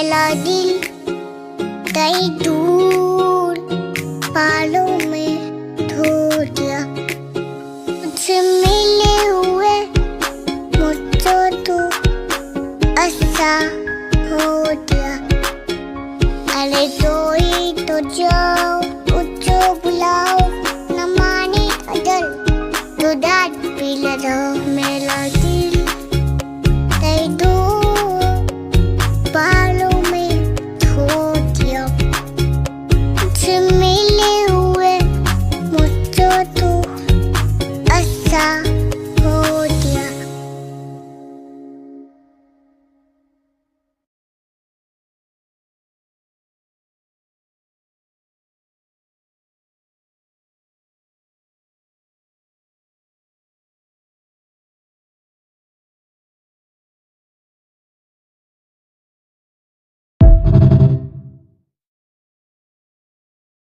मेरा दिल कई दूर बालों में धो दिया। मुझसे मिले हुए मुझको तो ऐसा हो गया। अरे कोई तो जाओ उसको बुलाओ, न माने अदर तो डांट भी लगाओ। मेरा दिल